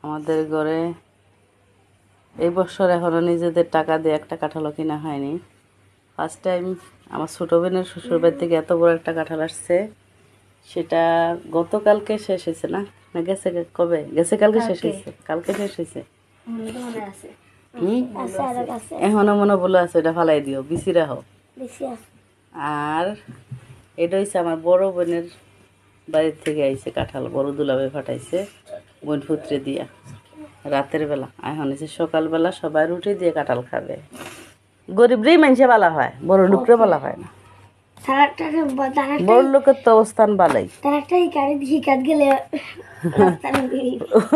আমাদের ঘরে এই বছর এখনো নিজেদের টাকা দিয়ে একটা কাঁঠালও কিনা হয়নি। ফার্স্ট টাইম আমার ছোটো বোনের শ্বশুরবাড়ি থেকে এত বড় একটা কাঁঠাল আসছে। সেটা গতকালকে শেষ হয়েছে না না গেছে কবে গেছে? কালকে শেষ হয়েছে, কালকে শেষ হয়েছে। এখনো মনে বলে আছে, ওটা ফালাই দিও, বিচি রাখো। আর এটা হচ্ছে আমার বড় বোনের বাড়ির থেকে আইছে কাঁঠাল, বড় দুলাভাই ফাটাইছে বোন পুত্রে দিয়া রাতের বেলা। এখন হচ্ছে সকালবেলা সবাই রুটি দিয়ে কাঁঠাল খাবে। গরিবরেই মানুষে বালা হয়, বড় লোকরে বালা হয় না। বড় লোকের তো অবস্থান বালাই।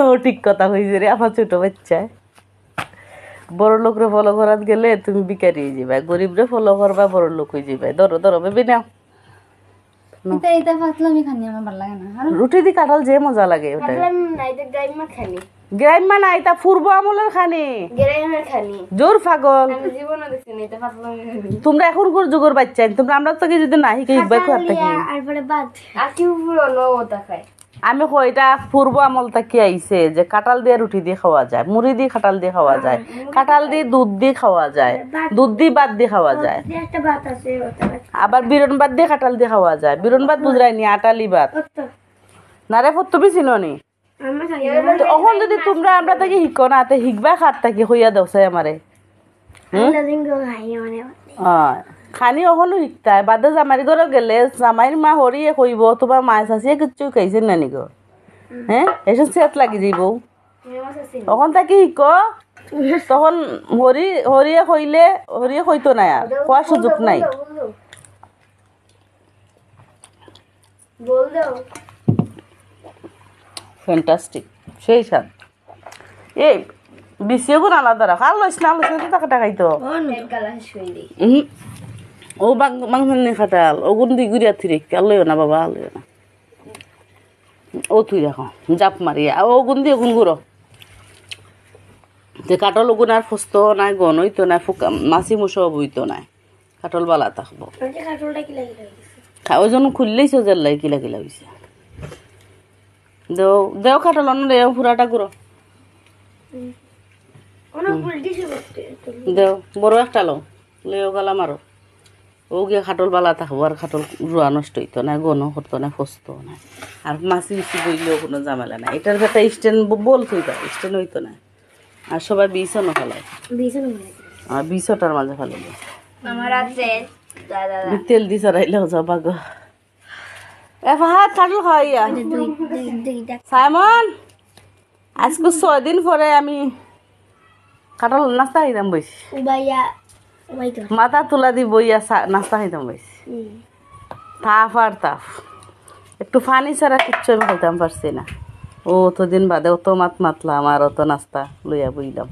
ও ঠিক কথা হয়েছে রে আমার ছোট বাচ্চায়। বড় লোকরে ফলো করাত গেলে তুমি বিকারি হয়ে যাবে, গরিবরে ফলো করবা বড় লোক হয়ে যাবে। ধরো ধরো ভেবে নাও। রুটি দিয়ে কাঁঠাল যে মজা লাগে ওটা। গ্রাইমা না, এটা পূর্ব আমলের খানি, জোর পাগল। তোমরা এখন কোন যুগের বাচ্চা? তোমরা আমরা তোকে যদি না শিখে শিখবা আমি কইটা পূর্ব আমল থেকে আইছে যে কাঁঠাল দিয়ে রুটি দিয়ে খাওয়া যায়, মুড়ি দিয়ে কাঁঠাল দিয়ে খাওয়া যায়, কাঁঠাল দিয়ে দুধ দিয়ে খাওয়া যায়, দুধ দিয়ে ভাত দিয়ে খাওয়া যায়, আবার বিরন ভাত দিয়ে কাঁঠাল দিয়ে খাওয়া যায়। বিরন ভাত বুঝরাইনি, আটালি ভাত না রে তুমি চিনি। এখন যদি তোমরা আমরা তাকে শিখো না তে শিখবা খাত থাকি হইয়া দেওছে আমারে খানি ওখানো শিখতাই বাদে জামাই ঘরে গেলে জামাইর মা হরিয়ে কইব তোমার মা চাষিয়ে কিচ্ছু খাইছে নানি গো, হ্যাঁ এসব চেত লাগি যাইব। ওখান থাকি শিখ, তখন হরিয়ে কইলে হরিয়ে কইতো না, আর কোয়ার সুযোগ নাই। ফ্যান্টাস্টিক, সেই স্বাদ। এই বিশিও গুণ আলাদা রাখ, আর লইস না টাকা টাকাইতো ও মাংস নিয়ে খাটাল ও গুণ দিয়ে ঘুরিয়া থিরে আর লইও না বাবা, লইও না। ও তুই রাখো জাপ মারিয়া ও গুণ দিয়ে গুণ ঘুরো যে কাটল গুণ আর ফস্ত নাই, গন হইতো নাই, ফুকা মাছি মুসো বইতো নাই, কাটল বালা থাকবো। ওই জন্য খুললেই সোজার লাই কিলা কিলা হয়েছে। দেও দেও কাটল দেও পুরাটা ঘুরো দেও, বড় একটা লো লেও গালা মারো। ও গিয়ে খাটল বালা থাকবো, আর খাটল রুয়া নষ্ট হইতো না, গনও করতো না, ফসতো না, আর মাছি মিছি বইলেও কোনো ঝামেলা নাই। এটার একটা স্ট্যান্ড বল থইবা, স্ট্যান্ড হইতো না। আর সবাই বিছনও ফেলায়, আর বিছটার মাঝে ফেলে তেল দি চড়াইলেও যাবা গো। হাত খাটল খাওয়াইয়া সাইমন আজকে 6 দিন পরে আমি কাটল নাস্তা খাইতাম বইছি, মাথা তুলা দি বইয়া নাস্তা খাইতাম বইছি। তাপ আর তাপ, একটু পানি ছাড়া কিচ্ছু আমি খাইতাম পারছি না। ও অতদিন বাদে অত মাতলাম আর অত নাস্তা লইয়া বইলাম।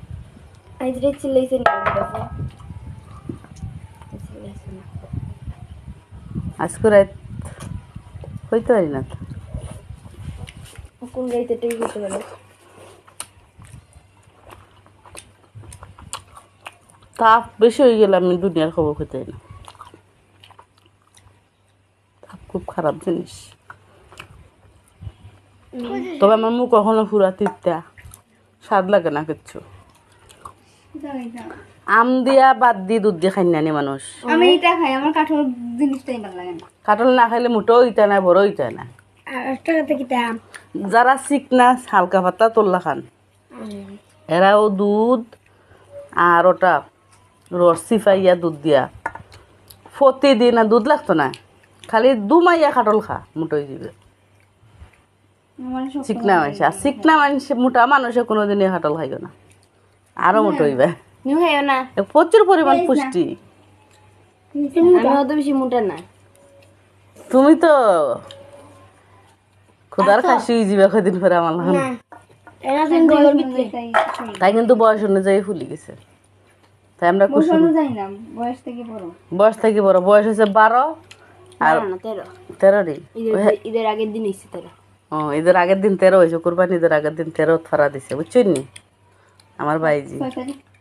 আজকে রাত হইতে পারি না তো, তাপ বেশি হয়ে গেলে আমি দুনিয়ার খবর খেতে না। তাপ খুব খারাপ জিনিস। তবে আমার মুখ কখনো পুরা তিতা, স্বাদ লাগে না কিচ্ছু। আম দিয়া বাদ দিয়ে দুধ দিয়ে খাই নানি মানুষ। আমি এটা খাই, আমার কাঁঠাল জিনিসটাই ভালো লাগে না। কাঁঠাল না খাইলে মোটেও ইতা না, বড় ইতা না। যারা চিকনা হালকা পাতা তোল্লা খান এরাও দুধ আর ওটা রস চিফাইয়া দুধ দিয়া প্রতিদিন, আর দুধ লাগতো না, খালি 2 মাইয়া কাঁঠাল খা মোটই যাবে। চিকনা মানুষ, আর চিকনা মানুষ মোটা মানুষে কোনোদিনই কাঁঠাল খাইব না, আরো মোটো হইবে। প্রচুর পরিমাণ পুষ্টি। তুমি তো খুদার খাসি যাবে কদিন পরে আমার। তাই কিন্তু বয়স অনুযায়ী ফুলি গেছে, তাই আমরা বয়স থেকে বড়। বয়স হয়েছে 12 আর 13 ঈদের আগের দিন হয়েছে 13। ও ঈদের আগের দিন 13 হয়েছে, কোরবানি ঈদের আগের দিন 13 ফারা দিছে, বুঝছেন নি? আমার বাইজি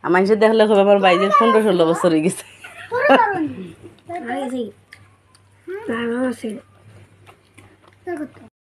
আমার দেখলে হবে আমার বাইজির 15-16 বছর হয়ে গেছে।